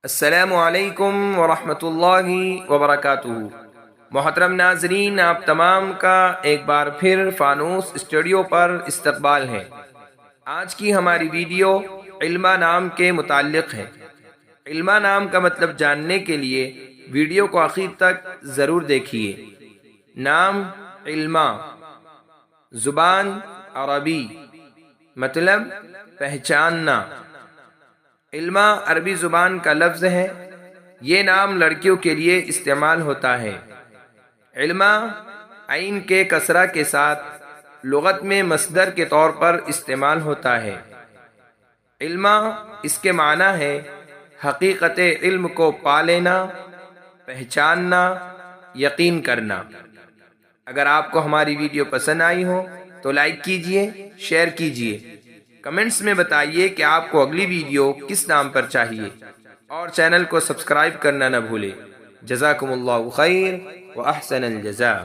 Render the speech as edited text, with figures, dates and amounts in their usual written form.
السلام علیکم ورحمۃ اللہ وبرکاتہ۔ محترم ناظرین، آپ تمام کا ایک بار پھر فانوس اسٹوڈیو پر استقبال ہے۔ آج کی ہماری ویڈیو علما نام کے متعلق ہے۔ علما نام کا مطلب جاننے کے لیے ویڈیو کو آخر تک ضرور دیکھیے۔ نام علما، زبان عربی، مطلب پہچاننا۔ علما عربی زبان کا لفظ ہے۔ یہ نام لڑکیوں کے لیے استعمال ہوتا ہے۔ علما عین کے کسرہ کے ساتھ لغت میں مصدر کے طور پر استعمال ہوتا ہے۔ علما اس کے معنی ہے حقیقت علم کو پا لینا، پہچاننا، یقین کرنا۔ اگر آپ کو ہماری ویڈیو پسند آئی ہو تو لائک کیجئے، شیئر کیجئے، کمنٹس میں بتائیے کہ آپ کو اگلی ویڈیو کس نام پر چاہیے، اور چینل کو سبسکرائب کرنا نہ بھولے۔ جزاکم اللہ خیر و احسن الجزاء۔